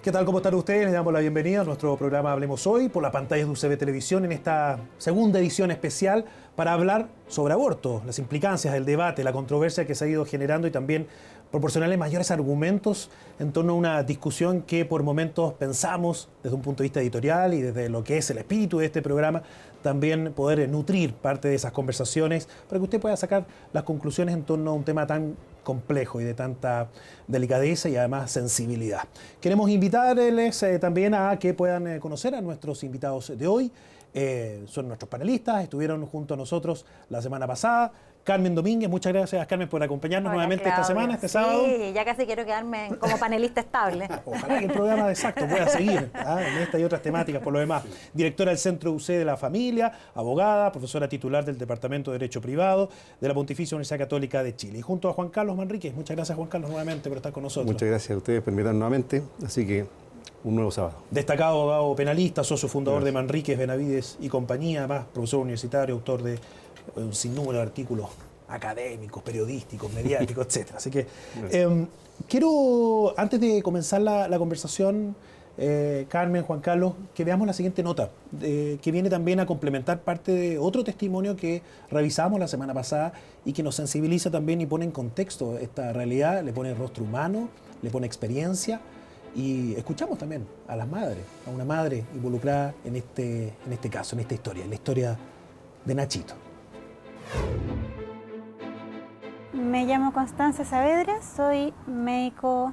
¿Qué tal? ¿Cómo están ustedes? Les damos la bienvenida a nuestro programa Hablemos Hoy por las pantallas de UCB Televisión en esta segunda edición especial para hablar sobre aborto, las implicancias, el debate, la controversia que se ha ido generando y también proporcionarle mayores argumentos en torno a una discusión que por momentos pensamos desde un punto de vista editorial y desde lo que es el espíritu de este programa, también poder nutrir parte de esas conversaciones para que usted pueda sacar las conclusiones en torno a un tema tan complejo y de tanta delicadeza y además sensibilidad. Queremos invitarles también a que puedan conocer a nuestros invitados de hoy. Son nuestros panelistas, estuvieron junto a nosotros la semana pasada. Carmen Domínguez, muchas gracias Carmen por acompañarnos nuevamente Claudia. esta semana, este sábado. Sí, ya casi quiero quedarme como panelista estable. Ojalá que el programa de Exacto pueda seguir en esta y otras temáticas por lo demás. Directora del Centro UC de la Familia, abogada, profesora titular del Departamento de Derecho Privado de la Pontificia Universidad Católica de Chile. Y junto a Juan Carlos Manríquez, muchas gracias Juan Carlos nuevamente por estar con nosotros. Muchas gracias a ustedes por invitarnos nuevamente, así que un nuevo sábado. Destacado abogado penalista, socio fundador de Manríquez, Benavides y compañía, además profesor universitario, autor de un sinnúmero de artículos académicos, periodísticos, mediáticos, etc. Así que quiero, antes de comenzar la conversación, Carmen, Juan Carlos, que veamos la siguiente nota, que viene también a complementar parte de otro testimonio que revisamos la semana pasada y que nos sensibiliza también y pone en contexto esta realidad, le pone rostro humano, le pone experiencia. Y escuchamos también a las madres, a una madre involucrada en este caso, en esta historia, en la historia de Nachito. Me llamo Constanza Saavedra, soy médico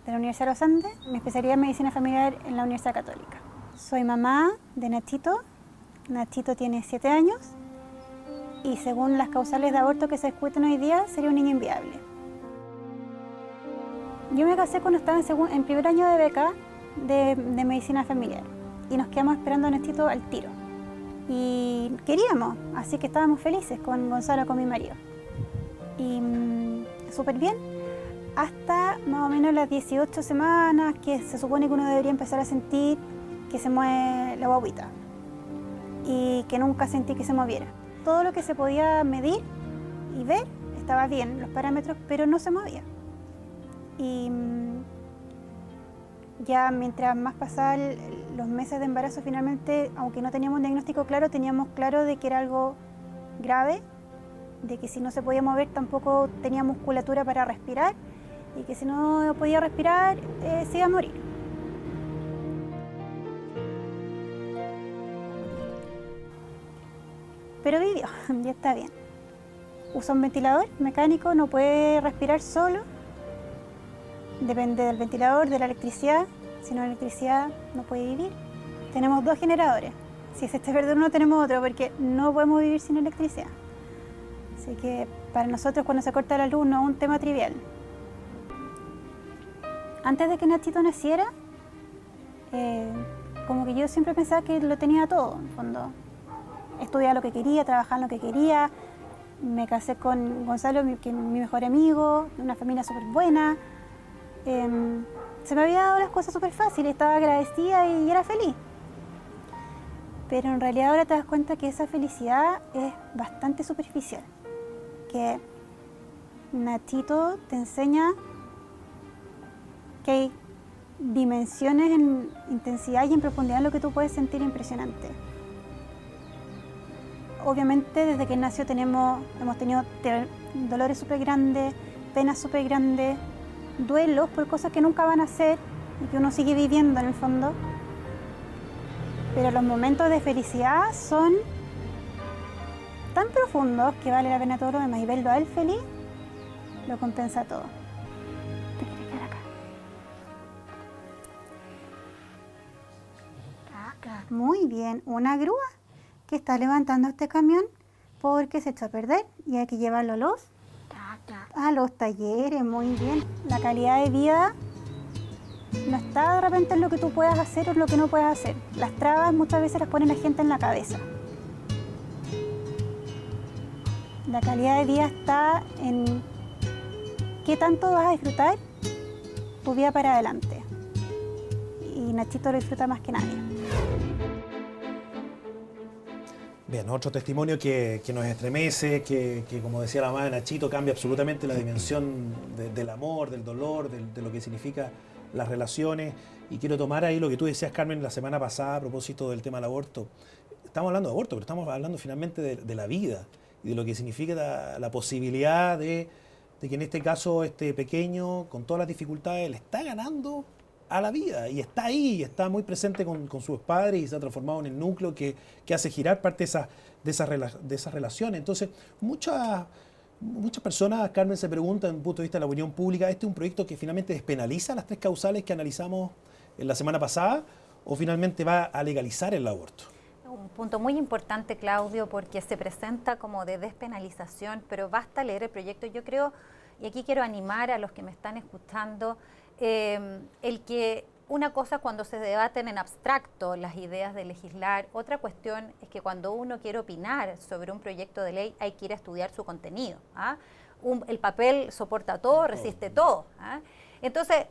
de la Universidad de los Andes, mi especialidad es medicina familiar en la Universidad Católica. Soy mamá de Nachito, Nachito tiene 7 años y según las causales de aborto que se discuten hoy día sería un niño inviable. Yo me casé cuando estaba en primer año de beca de medicina familiar y nos quedamos esperando a Nachito al tiro. Y queríamos, así que estábamos felices con Gonzalo, con mi marido. Y súper bien, hasta más o menos las 18 semanas que se supone que uno debería empezar a sentir que se mueve la guaguita y que nunca sentí que se moviera. Todo lo que se podía medir y ver estaba bien, los parámetros, pero no se movía. Y ya mientras más pasaban los meses de embarazo, finalmente, aunque no teníamos un diagnóstico claro, teníamos claro de que era algo grave, de que si no se podía mover tampoco tenía musculatura para respirar y que si no podía respirar se iba a morir. Pero vivió, ya está bien. Usa un ventilador mecánico, no puede respirar solo. Depende del ventilador, de la electricidad. Si no hay electricidad, no puede vivir. Tenemos 2 generadores. Si se está perdiendo uno, tenemos otro, porque no podemos vivir sin electricidad. Así que para nosotros cuando se corta la luz no es un tema trivial. Antes de que Nachito naciera, como que yo siempre pensaba que lo tenía todo, en fondo. Estudiaba lo que quería, trabajaba en lo que quería. Me casé con Gonzalo, que es mi mejor amigo, de una familia súper buena. Se me había dado las cosas súper fáciles, estaba agradecida y era feliz. Pero en realidad ahora te das cuenta que esa felicidad es bastante superficial. Que Nachito te enseña que hay dimensiones en intensidad y en profundidad en lo que tú puedes sentir impresionante. Obviamente desde que nació hemos tenido dolores súper grandes, penas súper grandes, duelos por cosas que nunca van a ser y que uno sigue viviendo en el fondo. Pero los momentos de felicidad son tan profundos que vale la pena todo lo demás, y verlo a él feliz lo compensa todo. Te quieres quedar acá. Muy bien, una grúa que está levantando este camión porque se echó a perder y hay que llevarlo a los talleres. Muy bien. La calidad de vida no está de repente en lo que tú puedas hacer o en lo que no puedas hacer. Las trabas muchas veces las pone la gente en la cabeza. La calidad de vida está en qué tanto vas a disfrutar tu vida para adelante. Y Nachito lo disfruta más que nadie. Bien, otro testimonio que nos estremece, que como decía la mamá de Nachito, cambia absolutamente la dimensión del amor, del dolor, de lo que significa las relaciones. Y quiero tomar ahí lo que tú decías, Carmen, la semana pasada a propósito del tema del aborto. Estamos hablando de aborto, pero estamos hablando finalmente de la vida y de lo que significa la posibilidad de que en este caso este pequeño, con todas las dificultades, le está ganando a la vida y está ahí, y está muy presente con sus padres y se ha transformado en el núcleo que hace girar parte de esas relaciones. Entonces, muchas personas, Carmen, se preguntan desde el punto de vista de la opinión pública, ¿este es un proyecto que finalmente despenaliza las 3 causales que analizamos en la semana pasada o finalmente va a legalizar el aborto? Un punto muy importante, Claudio, porque se presenta como de despenalización, pero basta leer el proyecto. Yo creo, y aquí quiero animar a los que me están escuchando, el que una cosa cuando se debaten en abstracto las ideas de legislar, otra cuestión es que cuando uno quiere opinar sobre un proyecto de ley hay que ir a estudiar su contenido. ¿Ah? El papel soporta todo, resiste todo. ¿Ah? Entonces,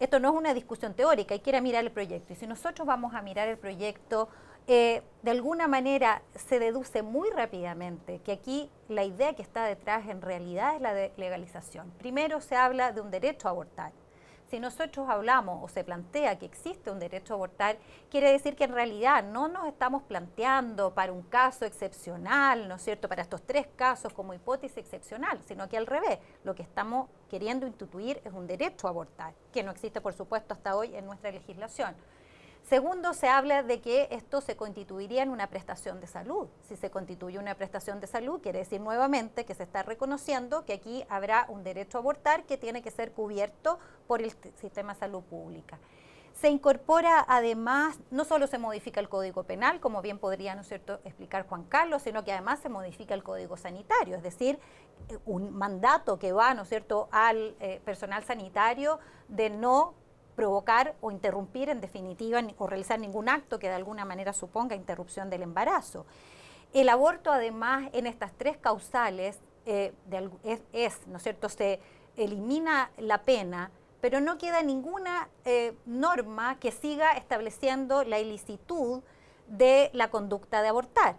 esto no es una discusión teórica, hay que ir a mirar el proyecto. Y si nosotros vamos a mirar el proyecto, de alguna manera se deduce muy rápidamente que aquí la idea que está detrás en realidad es la de legalización. Primero se habla de un derecho a abortar. Si nosotros hablamos o se plantea que existe un derecho a abortar, quiere decir que en realidad no nos estamos planteando para un caso excepcional, ¿no es cierto?, para estos 3 casos como hipótesis excepcional, sino que al revés, lo que estamos queriendo instituir es un derecho a abortar, que no existe, por supuesto, hasta hoy en nuestra legislación. Segundo, se habla de que esto se constituiría en una prestación de salud. Si se constituye una prestación de salud, quiere decir nuevamente que se está reconociendo que aquí habrá un derecho a abortar que tiene que ser cubierto por el sistema de salud pública. Se incorpora además, no solo se modifica el Código Penal, como bien podría, ¿no es cierto?, explicar Juan Carlos, sino que además se modifica el Código Sanitario, es decir, un mandato que va, ¿no es cierto?, al personal sanitario de no provocar o interrumpir en definitiva o realizar ningún acto que de alguna manera suponga interrupción del embarazo. El aborto además en estas 3 causales ¿no es cierto?, se elimina la pena, pero no queda ninguna norma que siga estableciendo la ilicitud de la conducta de abortar.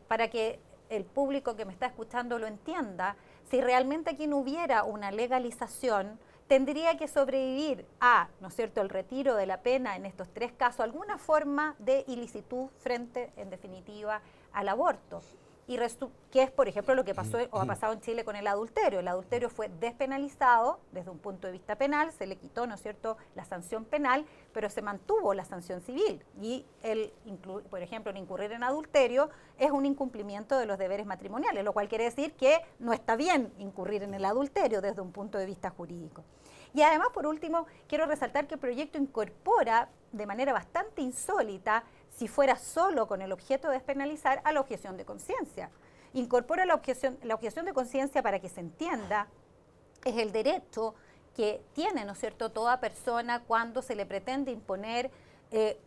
Para que el público que me está escuchando lo entienda, si realmente aquí no hubiera una legalización, tendría que sobrevivir a, ¿no es cierto?, el retiro de la pena en estos 3 casos, alguna forma de ilicitud frente, en definitiva, al aborto. Y que es, por ejemplo, lo que pasó o ha pasado en Chile con el adulterio. El adulterio fue despenalizado desde un punto de vista penal, se le quitó, ¿no es cierto?, la sanción penal, pero se mantuvo la sanción civil. Y, por ejemplo, el incurrir en adulterio es un incumplimiento de los deberes matrimoniales, lo cual quiere decir que no está bien incurrir en el adulterio desde un punto de vista jurídico. Y además, por último, quiero resaltar que el proyecto incorpora de manera bastante insólita, si fuera solo con el objeto de despenalizar, a la objeción de conciencia. Incorpora la objeción de conciencia, para que se entienda, es el derecho que tiene, ¿no es cierto?, toda persona cuando se le pretende imponer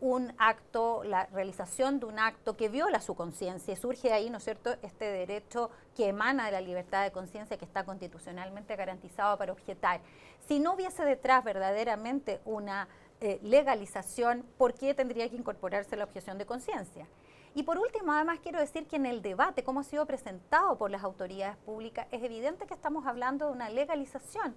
un acto, la realización de un acto que viola su conciencia, y surge ahí, ¿no es cierto?, este derecho que emana de la libertad de conciencia que está constitucionalmente garantizado para objetar. Si no hubiese detrás verdaderamente una legalización, ¿por qué tendría que incorporarse la objeción de conciencia? Y por último, además, quiero decir que en el debate, como ha sido presentado por las autoridades públicas, es evidente que estamos hablando de una legalización,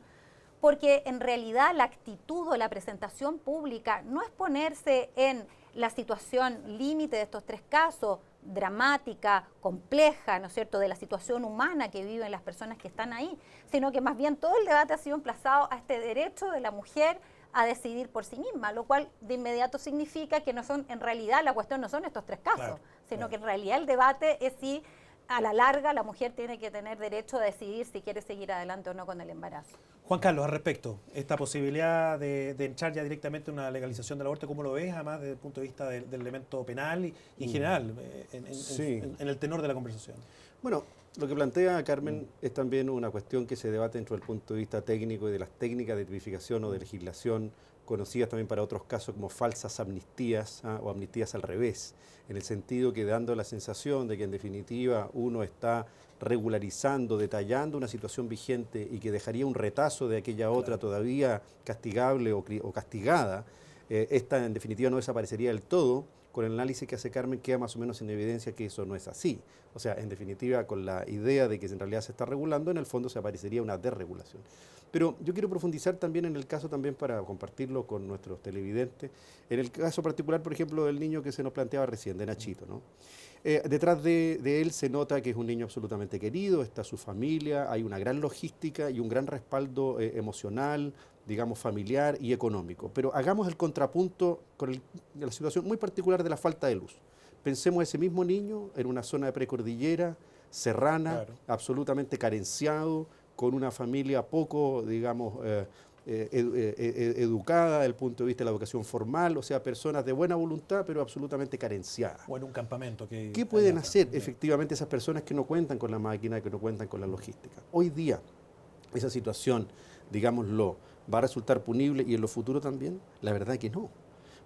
porque en realidad la actitud o la presentación pública no es ponerse en la situación límite de estos 3 casos, dramática, compleja, ¿no es cierto?, de la situación humana que viven las personas que están ahí, sino que más bien todo el debate ha sido emplazado a este derecho de la mujer a decidir por sí misma, lo cual de inmediato significa que no son, en realidad la cuestión no son estos 3 casos, claro, sino que en realidad el debate es si a la larga la mujer tiene que tener derecho a decidir si quiere seguir adelante o no con el embarazo. Juan Carlos, al respecto, esta posibilidad de entrar ya directamente en una legalización del aborto, ¿cómo lo ves, además desde el punto de vista del elemento penal y en general, en el tenor de la conversación? Bueno, lo que plantea Carmen es también una cuestión que se debate dentro del punto de vista técnico y de las técnicas de tipificación o de legislación, conocidas también para otros casos como falsas amnistías o amnistías al revés, en el sentido que dando la sensación de que en definitiva uno está regularizando, detallando una situación vigente y que dejaría un retazo de aquella otra todavía castigable o castigada, esta en definitiva no desaparecería del todo. Con el análisis que hace Carmen queda más o menos en evidencia que eso no es así. O sea, en definitiva, con la idea de que en realidad se está regulando, en el fondo se aparecería una desregulación. Pero yo quiero profundizar también en el caso, también para compartirlo con nuestros televidentes, en el caso particular, por ejemplo, del niño que se nos planteaba recién, de Nachito, ¿no? Detrás de él se nota que es un niño absolutamente querido, está su familia, hay una gran logística y un gran respaldo emocional, digamos, familiar y económico. Pero hagamos el contrapunto con la situación muy particular de la falta de luz. Pensemos ese mismo niño en una zona de precordillera, serrana, claro, absolutamente carenciado, con una familia poco, digamos, educada desde el punto de vista de la educación formal, o sea, personas de buena voluntad, pero absolutamente carenciadas. O en un campamento. ¿Qué pueden hacer efectivamente esas personas que no cuentan con la máquina, que no cuentan con la logística? Hoy día, esa situación, digámoslo, ¿va a resultar punible y en lo futuro también? La verdad que no.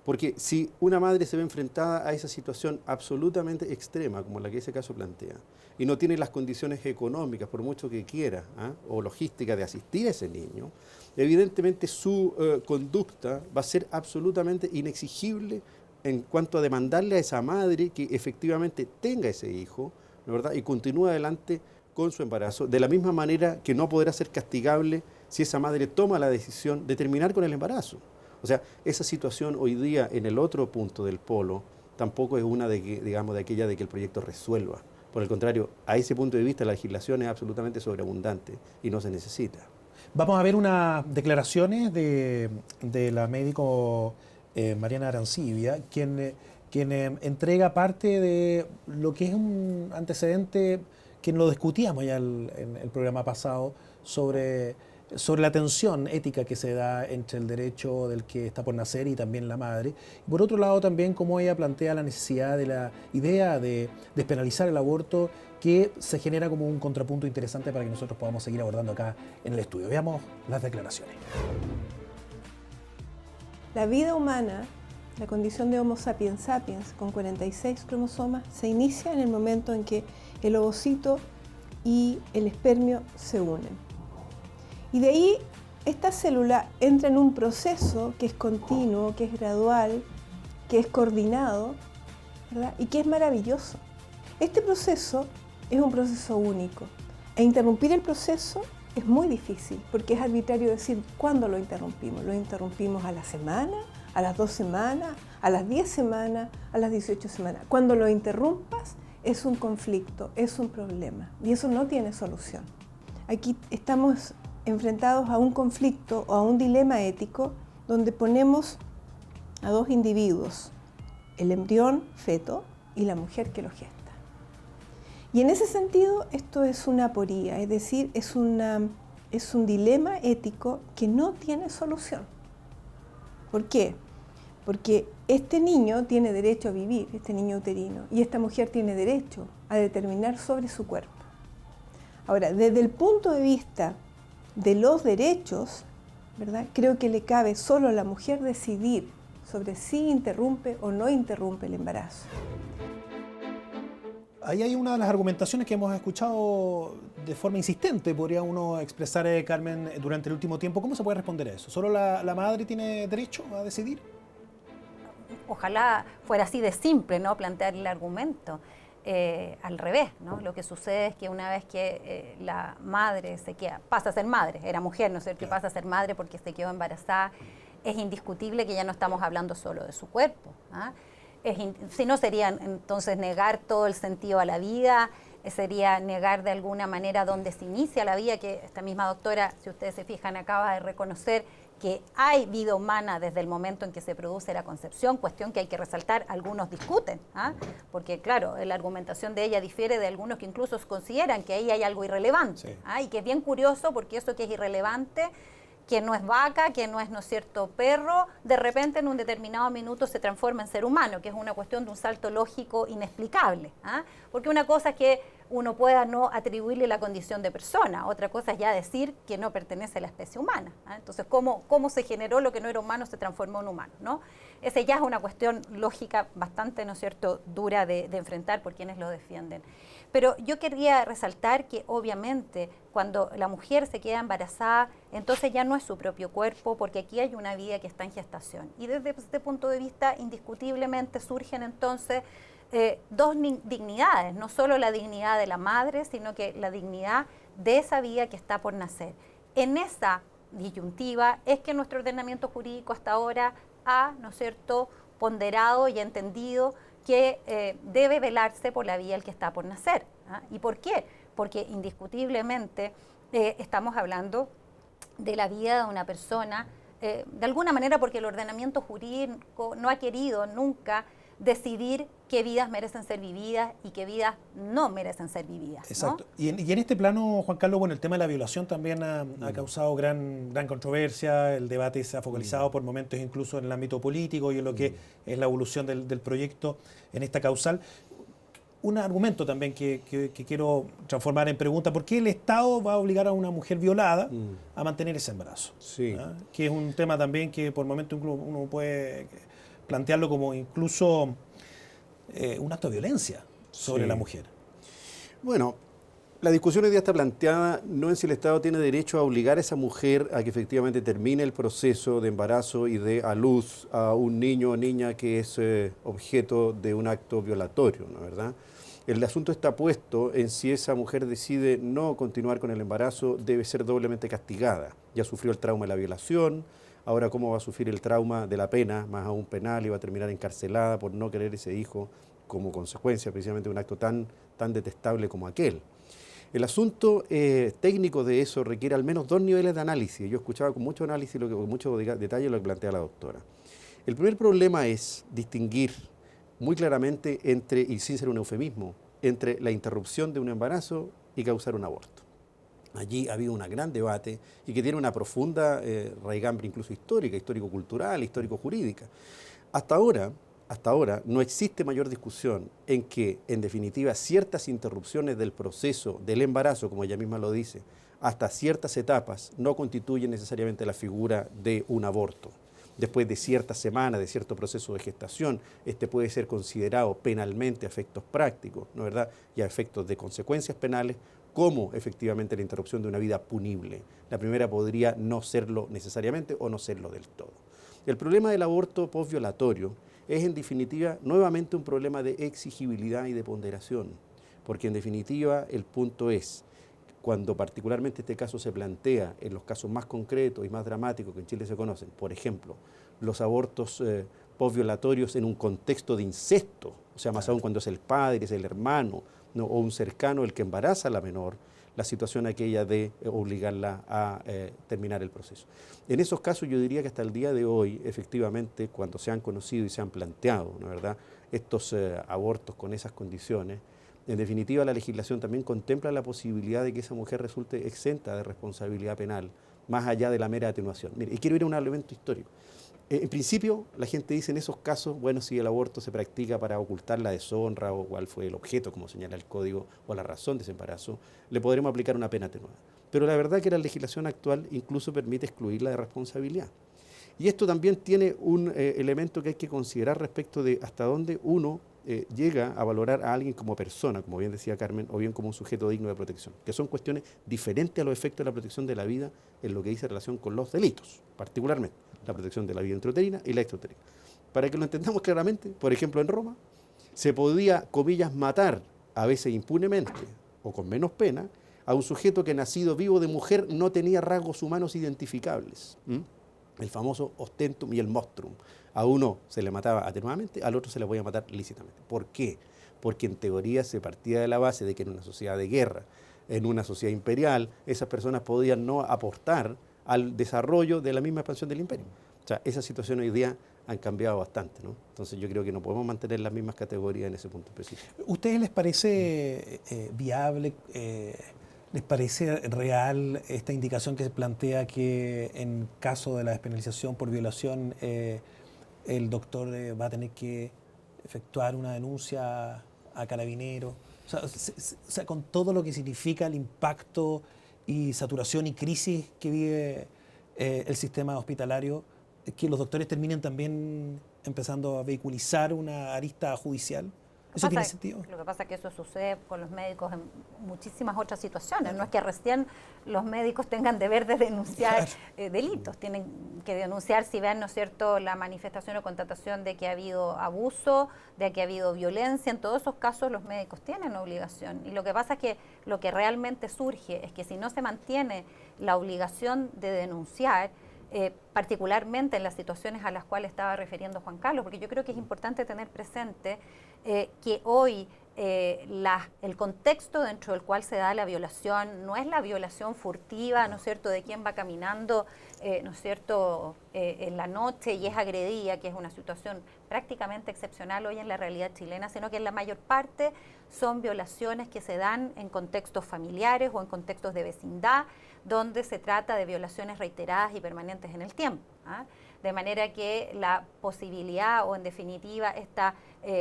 Porque si una madre se ve enfrentada a esa situación absolutamente extrema, como la que ese caso plantea, y no tiene las condiciones económicas, por mucho que quiera, o logística de asistir a ese niño, evidentemente su conducta va a ser absolutamente inexigible en cuanto a demandarle a esa madre que efectivamente tenga ese hijo, ¿no, verdad?, y continúe adelante con su embarazo, de la misma manera que no podrá ser castigable si esa madre toma la decisión de terminar con el embarazo. O sea, esa situación hoy día en el otro punto del polo tampoco es una de que, digamos, de aquella de que el proyecto resuelva. Por el contrario, a ese punto de vista la legislación es absolutamente sobreabundante y no se necesita. Vamos a ver unas declaraciones de la médico Mariana Arancibia, quien entrega parte de lo que es un antecedente que lo discutíamos ya en el programa pasado sobre la tensión ética que se da entre el derecho del que está por nacer y también la madre. Y por otro lado también cómo ella plantea la necesidad de la idea de despenalizar el aborto, que se genera como un contrapunto interesante para que nosotros podamos seguir abordando acá en el estudio. Veamos las declaraciones. La vida humana, la condición de Homo sapiens sapiens, con 46 cromosomas, se inicia en el momento en que el ovocito y el espermio se unen. Y de ahí esta célula entra en un proceso que es continuo, que es gradual, que es coordinado, ¿verdad?, y que es maravilloso. Este proceso es un proceso único. E interrumpir el proceso es muy difícil, porque es arbitrario decir cuándo lo interrumpimos. Lo interrumpimos a la semana, a las 2 semanas, a las 10 semanas, a las 18 semanas. Cuando lo interrumpas es un conflicto, es un problema, y eso no tiene solución. Aquí estamos enfrentados a un conflicto o a un dilema ético donde ponemos a dos individuos, el embrión feto y la mujer que lo gesta. Y en ese sentido esto es una aporía, es decir, es un dilema ético que no tiene solución. ¿Por qué? Porque este niño tiene derecho a vivir, este niño uterino, y esta mujer tiene derecho a determinar sobre su cuerpo. Ahora, desde el punto de vista de los derechos, ¿verdad?, creo que le cabe solo a la mujer decidir sobre si interrumpe o no interrumpe el embarazo. Ahí hay una de las argumentaciones que hemos escuchado de forma insistente, podría uno expresar, Carmen, durante el último tiempo. ¿Cómo se puede responder a eso? ¿Solo la madre tiene derecho a decidir? Ojalá fuera así de simple, ¿no?, plantear el argumento. Al revés, ¿no? Lo que sucede es que una vez que la madre pasa a ser madre, era mujer, ¿no es cierto?, que pasa a ser madre porque se quedó embarazada, es indiscutible que ya no estamos hablando solo de su cuerpo, ¿ah? Si no, sería entonces negar todo el sentido a la vida, sería negar de alguna manera dónde se inicia la vida, que esta misma doctora, si ustedes se fijan, acaba de reconocer que hay vida humana desde el momento en que se produce la concepción, cuestión que hay que resaltar, algunos discuten, ¿ah?, porque claro, la argumentación de ella difiere de algunos que incluso consideran que ahí hay algo irrelevante, sí, ¿ah?, y que es bien curioso porque eso que es irrelevante, que no es vaca, que no es, ¿no es cierto?, perro, de repente en un determinado minuto se transforma en ser humano, que es una cuestión de un salto lógico inexplicable, ¿ah?, porque una cosa es que uno pueda no atribuirle la condición de persona. Otra cosa es ya decir que no pertenece a la especie humana. Entonces, ¿cómo se generó lo que no era humano se transformó en humano, ¿no? Ese ya es una cuestión lógica bastante, ¿no es cierto?, dura de enfrentar por quienes lo defienden. Pero yo quería resaltar que obviamente cuando la mujer se queda embarazada, entonces ya no es su propio cuerpo, porque aquí hay una vida que está en gestación. Y desde este punto de vista, indiscutiblemente surgen entonces dos dignidades, no solo la dignidad de la madre, sino que la dignidad de esa vida que está por nacer. En esa disyuntiva es que nuestro ordenamiento jurídico hasta ahora ha, ¿no es cierto?, ponderado y entendido que debe velarse por la vida del que está por nacer. ¿Y por qué? Porque indiscutiblemente estamos hablando de la vida de una persona, de alguna manera porque el ordenamiento jurídico no ha querido nunca decidir qué vidas merecen ser vividas y qué vidas no merecen ser vividas, ¿no? Exacto. Y en este plano, Juan Carlos, bueno, el tema de la violación también ha causado gran controversia. El debate se ha focalizado por momentos incluso en el ámbito político y en lo que es la evolución del proyecto en esta causal. Un argumento también que quiero transformar en pregunta: ¿por qué el Estado va a obligar a una mujer violada a mantener ese embarazo? Sí. Que es un tema también que por momentos uno puede plantearlo como incluso un acto de violencia sobre la mujer. Bueno, la discusión hoy día está planteada no en si el Estado tiene derecho a obligar a esa mujer a que efectivamente termine el proceso de embarazo y dé a luz a un niño o niña que es objeto de un acto violatorio, ¿no es verdad? El asunto está puesto en si esa mujer decide no continuar con el embarazo, debe ser doblemente castigada. Ya sufrió el trauma de la violación, ahora cómo va a sufrir el trauma de la pena, más aún penal, y va a terminar encarcelada por no querer ese hijo como consecuencia precisamente de un acto tan detestable como aquel. El asunto técnico de eso requiere al menos dos niveles de análisis. Yo escuchaba con mucho análisis, con mucho detalle lo que plantea la doctora. El primer problema es distinguir muy claramente entre, y sin ser un eufemismo, entre la interrupción de un embarazo y causar un aborto. Allí ha habido un gran debate y que tiene una profunda raigambre incluso histórica, histórico-cultural, histórico-jurídica. Hasta ahora no existe mayor discusión en que, en definitiva, ciertas interrupciones del proceso del embarazo, como ella misma lo dice, hasta ciertas etapas no constituyen necesariamente la figura de un aborto. Después de ciertas semanas, de cierto proceso de gestación, este puede ser considerado penalmente a efectos prácticos, ¿no es verdad?, y a efectos de consecuencias penales, como efectivamente la interrupción de una vida punible. La primera podría no serlo necesariamente o no serlo del todo. El problema del aborto postviolatorio es en definitiva nuevamente un problema de exigibilidad y de ponderación, porque en definitiva el punto es, cuando particularmente este caso se plantea en los casos más concretos y más dramáticos que en Chile se conocen, por ejemplo, los abortos postviolatorios en un contexto de incesto, o sea, más aún cuando es el padre, es el hermano, ¿no?, o un cercano el que embaraza a la menor, la situación aquella de obligarla a terminar el proceso. En esos casos yo diría que hasta el día de hoy, efectivamente, cuando se han conocido y se han planteado, ¿no es verdad?, estos abortos con esas condiciones, en definitiva la legislación también contempla la posibilidad de que esa mujer resulte exenta de responsabilidad penal, más allá de la mera atenuación. Mire, y quiero ir a un elemento histórico. En principio, la gente dice en esos casos, bueno, si el aborto se practica para ocultar la deshonra o cuál fue el objeto, como señala el código, o la razón de ese embarazo, le podremos aplicar una pena atenuada. Pero la verdad es que la legislación actual incluso permite excluirla de responsabilidad. Y esto también tiene un elemento que hay que considerar respecto de hasta dónde uno llega a valorar a alguien como persona, como bien decía Carmen, o bien como un sujeto digno de protección, que son cuestiones diferentes a los efectos de la protección de la vida en lo que dice relación con los delitos, particularmente la protección de la vida intrauterina y la extrauterina. Para que lo entendamos claramente, por ejemplo en Roma, se podía, comillas, matar, a veces impunemente o con menos pena, a un sujeto que nacido vivo de mujer no tenía rasgos humanos identificables. El famoso ostentum y el mostrum. A uno se le mataba atenuadamente, al otro se le podía matar lícitamente. ¿Por qué? Porque en teoría se partía de la base de que en una sociedad de guerra, en una sociedad imperial, esas personas podían no aportar al desarrollo de la misma expansión del imperio. O sea, esas situaciones hoy día han cambiado bastante, ¿no? Entonces yo creo que no podemos mantener las mismas categorías en ese punto específico. ¿A ustedes les parece viable, les parece real esta indicación que se plantea que en caso de la despenalización por violación el doctor va a tener que efectuar una denuncia a Carabineros O sea, con todo lo que significa el impacto y saturación y crisis que vive el sistema hospitalario, que los doctores terminen también empezando a vehiculizar una arista judicial. ¿Eso tiene sentido? Lo que pasa es que eso sucede con los médicos en muchísimas otras situaciones. No es que recién los médicos tengan deber de denunciar delitos. Tienen que denunciar si ven, ¿no es cierto?, la manifestación o constatación de que ha habido abuso, de que ha habido violencia. En todos esos casos los médicos tienen obligación. Y lo que pasa es que lo que realmente surge es que si no se mantiene la obligación de denunciar, particularmente en las situaciones a las cuales estaba refiriendo Juan Carlos, porque yo creo que es importante tener presente que hoy el contexto dentro del cual se da la violación no es la violación furtiva, ¿no es cierto?, de quien va caminando, ¿no es cierto?, en la noche y es agredida, que es una situación prácticamente excepcional hoy en la realidad chilena, sino que en la mayor parte son violaciones que se dan en contextos familiares o en contextos de vecindad, donde se trata de violaciones reiteradas y permanentes en el tiempo. De manera que la posibilidad o en definitiva esta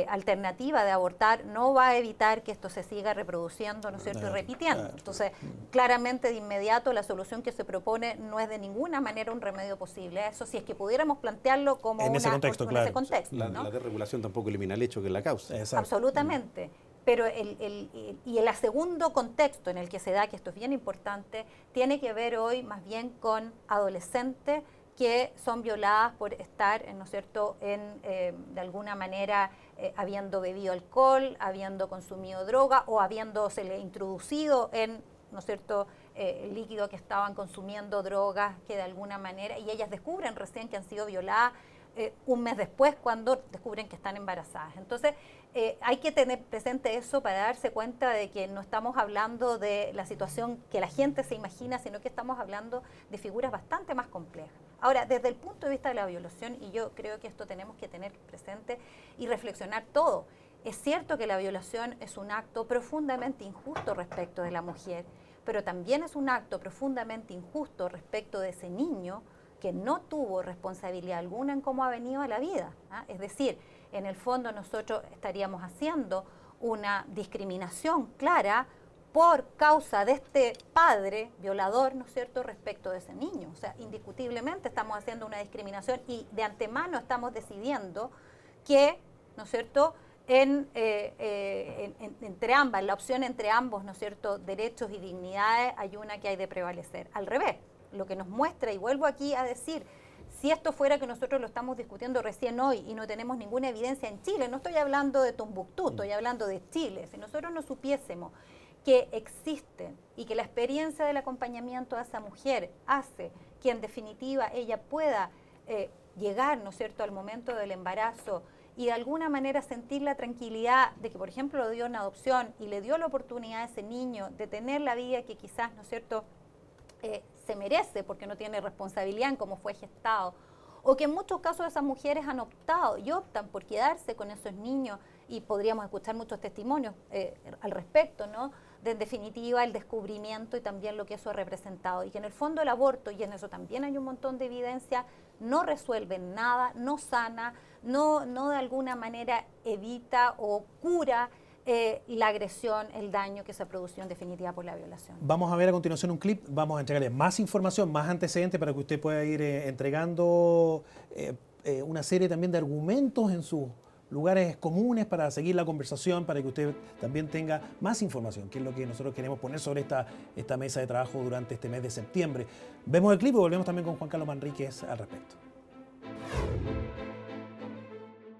alternativa de abortar no va a evitar que esto se siga reproduciendo, ¿no es cierto?, y repitiendo. Entonces, claramente de inmediato la solución que se propone no es de ninguna manera un remedio posible. Eso si es que pudiéramos plantearlo como en ese contexto, claro. ese contexto, ¿no? La desregulación tampoco elimina el hecho que es la causa. Exacto. Absolutamente. Pero el segundo contexto en el que se da, que esto es bien importante, tiene que ver hoy más bien con adolescentes que son violadas por estar, ¿no es cierto?, de alguna manera habiendo bebido alcohol, habiendo consumido droga o habiéndosele introducido en, ¿no es cierto?, el líquido que estaban consumiendo, drogas que de alguna manera, y ellas descubren recién que han sido violadas un mes después cuando descubren que están embarazadas. Entonces, hay que tener presente eso para darse cuenta de que no estamos hablando de la situación que la gente se imagina, sino que estamos hablando de figuras bastante más complejas. Ahora, desde el punto de vista de la violación, y yo creo que esto tenemos que tener presente y reflexionar todo, es cierto que la violación es un acto profundamente injusto respecto de la mujer, pero también es un acto profundamente injusto respecto de ese niño que no tuvo responsabilidad alguna en cómo ha venido a la vida. Es decir, en el fondo nosotros estaríamos haciendo una discriminación clara por causa de este padre violador, ¿no es cierto?, respecto de ese niño. O sea, indiscutiblemente estamos haciendo una discriminación y de antemano estamos decidiendo que, ¿no es cierto?, entre ambas, la opción entre ambos, ¿no es cierto?, derechos y dignidades, hay una que hay de prevalecer. Al revés, lo que nos muestra, y vuelvo aquí a decir, si esto fuera que nosotros lo estamos discutiendo recién hoy y no tenemos ninguna evidencia en Chile, no estoy hablando de Tombuctú, estoy hablando de Chile, si nosotros no supiésemos que existen y que la experiencia del acompañamiento a esa mujer hace que en definitiva ella pueda llegar, ¿no es cierto?, al momento del embarazo y de alguna manera sentir la tranquilidad de que, por ejemplo, lo dio en adopción y le dio la oportunidad a ese niño de tener la vida que quizás, ¿no es cierto?, se merece porque no tiene responsabilidad en cómo fue gestado, o que en muchos casos esas mujeres han optado y optan por quedarse con esos niños, y podríamos escuchar muchos testimonios al respecto, ¿no?, de en definitiva el descubrimiento y también lo que eso ha representado, y que en el fondo el aborto, y en eso también hay un montón de evidencia, no resuelve nada, no sana, no de alguna manera evita o cura la agresión, el daño que se produció en definitiva por la violación. Vamos a ver a continuación un clip, vamos a entregarle más información, más antecedentes para que usted pueda ir entregando una serie también de argumentos en sus lugares comunes para seguir la conversación, para que usted también tenga más información, que es lo que nosotros queremos poner sobre esta mesa de trabajo durante este mes de septiembre. Vemos el clip y volvemos también con Juan Carlos Manríquez al respecto.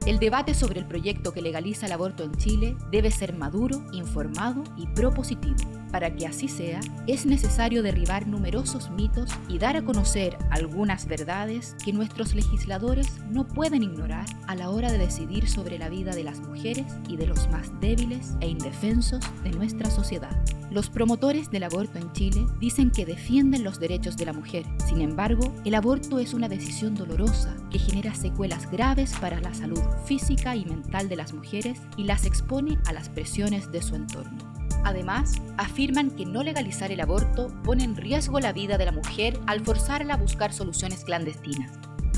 El debate sobre el proyecto que legaliza el aborto en Chile debe ser maduro, informado y propositivo. Para que así sea, es necesario derribar numerosos mitos y dar a conocer algunas verdades que nuestros legisladores no pueden ignorar a la hora de decidir sobre la vida de las mujeres y de los más débiles e indefensos de nuestra sociedad. Los promotores del aborto en Chile dicen que defienden los derechos de la mujer. Sin embargo, el aborto es una decisión dolorosa que genera secuelas graves para la salud física y mental de las mujeres y las expone a las presiones de su entorno. Además, afirman que no legalizar el aborto pone en riesgo la vida de la mujer al forzarla a buscar soluciones clandestinas.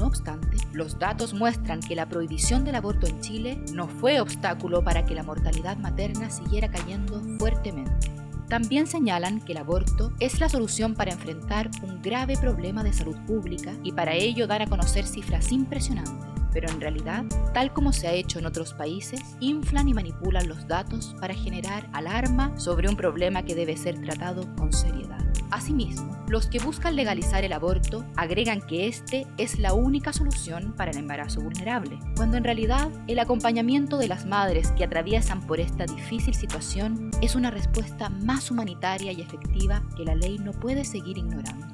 No obstante, los datos muestran que la prohibición del aborto en Chile no fue obstáculo para que la mortalidad materna siguiera cayendo fuertemente. También señalan que el aborto es la solución para enfrentar un grave problema de salud pública y para ello dan a conocer cifras impresionantes. Pero en realidad, tal como se ha hecho en otros países, inflan y manipulan los datos para generar alarma sobre un problema que debe ser tratado con seriedad. Asimismo, los que buscan legalizar el aborto agregan que este es la única solución para el embarazo vulnerable, cuando en realidad el acompañamiento de las madres que atraviesan por esta difícil situación es una respuesta más humanitaria y efectiva que la ley no puede seguir ignorando.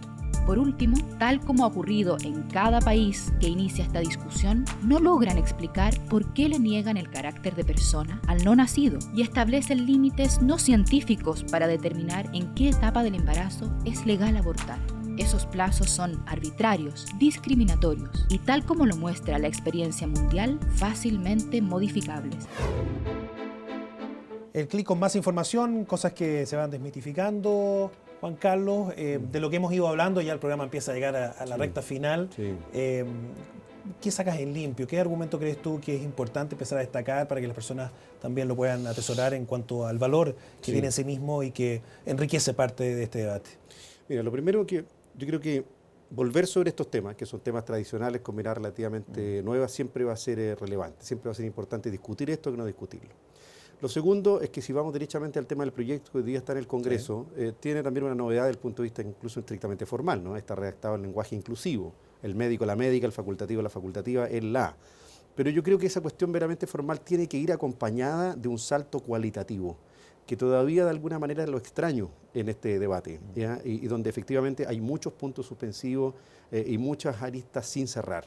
Por último, tal como ha ocurrido en cada país que inicia esta discusión, no logran explicar por qué le niegan el carácter de persona al no nacido y establecen límites no científicos para determinar en qué etapa del embarazo es legal abortar. Esos plazos son arbitrarios, discriminatorios y, tal como lo muestra la experiencia mundial, fácilmente modificables. El clic con más información, cosas que se van desmitificando. Juan Carlos, de lo que hemos ido hablando, ya el programa empieza a llegar a la recta final. Sí. ¿Qué sacas en limpio? ¿Qué argumento crees tú que es importante empezar a destacar para que las personas también lo puedan atesorar en cuanto al valor que tiene en sí mismo y que enriquece parte de este debate? Mira, lo primero que yo creo que volver sobre estos temas, que son temas tradicionales con mirada relativamente nueva, siempre va a ser relevante, siempre va a ser importante discutir esto que no discutirlo. Lo segundo es que si vamos derechamente al tema del proyecto que hoy día está en el Congreso, tiene también una novedad desde el punto de vista incluso estrictamente formal, ¿no? Está redactado en lenguaje inclusivo, el médico, la médica, el facultativo, la facultativa, el la. Pero yo creo que esa cuestión meramente formal tiene que ir acompañada de un salto cualitativo, que todavía de alguna manera lo extraño en este debate, ¿ya? Y donde efectivamente hay muchos puntos suspensivos y muchas aristas sin cerrar.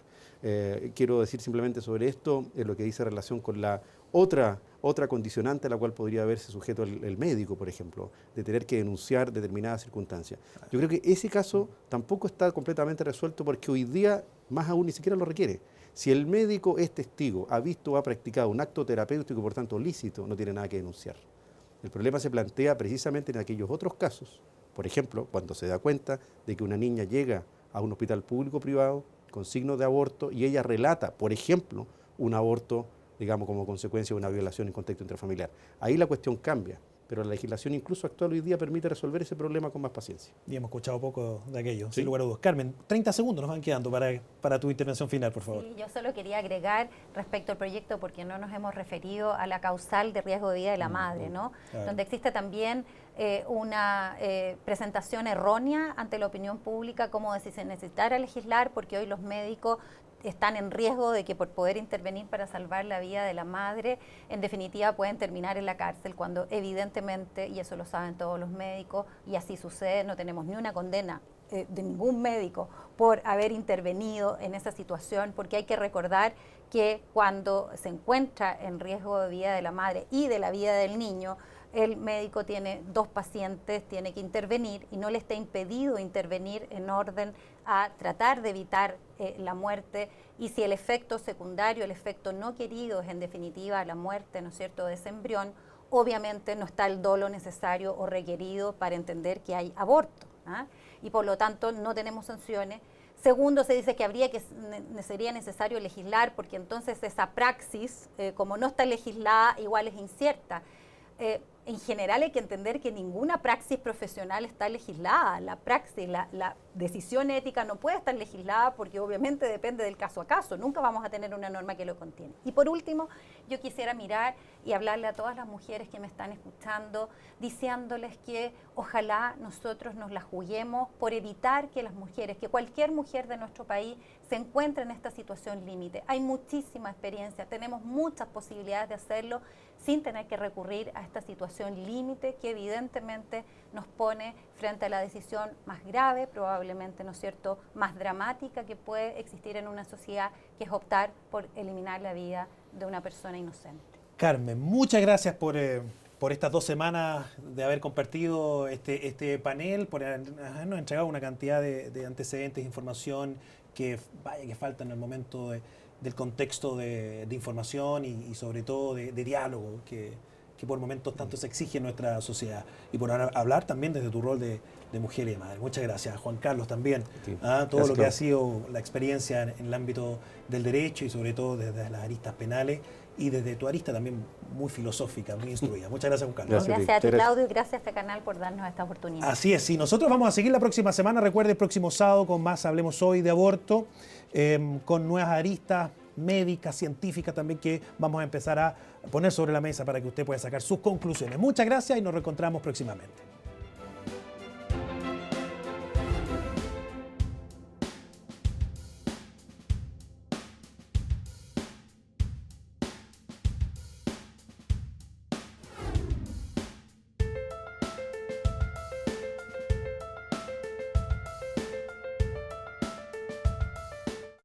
Quiero decir simplemente sobre esto, lo que dice relación con la otra condicionante a la cual podría verse sujeto el médico, por ejemplo, de tener que denunciar determinadas circunstancias. Yo creo que ese caso tampoco está completamente resuelto porque hoy día, más aún, ni siquiera lo requiere. Si el médico es testigo, ha visto o ha practicado un acto terapéutico y por tanto lícito, no tiene nada que denunciar. El problema se plantea precisamente en aquellos otros casos, por ejemplo, cuando se da cuenta de que una niña llega a un hospital público o privado con signos de aborto y ella relata, por ejemplo, un aborto, digamos, como consecuencia de una violación en contexto intrafamiliar. Ahí la cuestión cambia, pero la legislación incluso actual hoy día permite resolver ese problema con más paciencia. Y hemos escuchado poco de aquello, Sí. sin lugar a dudas. Carmen, 30 segundos nos van quedando para tu intervención final, por favor. Sí, yo solo quería agregar respecto al proyecto, porque no nos hemos referido a la causal de riesgo de vida de la madre, ¿no? Claro. Donde existe también una presentación errónea ante la opinión pública como de si se necesitara legislar, porque hoy los médicos están en riesgo de que por poder intervenir para salvar la vida de la madre, en definitiva pueden terminar en la cárcel, cuando evidentemente, y eso lo saben todos los médicos, y así sucede, no tenemos ni una condena de ningún médico por haber intervenido en esa situación, porque hay que recordar que cuando se encuentra en riesgo de vida de la madre y de la vida del niño, el médico tiene 2 pacientes, tiene que intervenir y no le está impedido intervenir en orden a tratar de evitar la muerte, y si el efecto secundario, el efecto no querido es en definitiva la muerte, ¿no es cierto?, de ese embrión, obviamente no está el dolo necesario o requerido para entender que hay aborto, ¿ah? Y por lo tanto no tenemos sanciones. Segundo, se dice que sería necesario legislar, porque entonces esa praxis, como no está legislada, igual es incierta. En general hay que entender que ninguna praxis profesional está legislada. La praxis, la decisión ética no puede estar legislada porque obviamente depende del caso a caso. Nunca vamos a tener una norma que lo contiene. Y por último, yo quisiera mirar y hablarle a todas las mujeres que me están escuchando, diciéndoles que ojalá nosotros nos la juguemos por evitar que las mujeres, que cualquier mujer de nuestro país se encuentre en esta situación límite. Hay muchísima experiencia, tenemos muchas posibilidades de hacerlo sin tener que recurrir a esta situación límite que evidentemente nos pone frente a la decisión más grave, probablemente, ¿no es cierto?, más dramática que puede existir en una sociedad, que es optar por eliminar la vida de una persona inocente. Carmen, muchas gracias por estas 2 semanas de haber compartido este panel, por habernos entregado una cantidad de antecedentes, información que falta en el momento del contexto de información y sobre todo de diálogo que que por momentos tanto se exige en nuestra sociedad. Y por hablar también desde tu rol de mujer y de madre. Muchas gracias, Juan Carlos, también. Sí. Todo Gracias, lo que Clau. ha sido la experiencia en el ámbito del derecho y sobre todo desde las aristas penales y desde tu arista también muy filosófica, muy instruida. Muchas gracias, Juan Carlos. Gracias. Gracias a ti, Muchas gracias. Claudio, y gracias a este canal por darnos esta oportunidad. Así es, y nosotros vamos a seguir la próxima semana. Recuerde, el próximo sábado con más Hablemos Hoy de aborto, con nuevas aristas médicas, científicas también, que vamos a empezar a poner sobre la mesa para que usted pueda sacar sus conclusiones. Muchas gracias y nos reencontramos próximamente.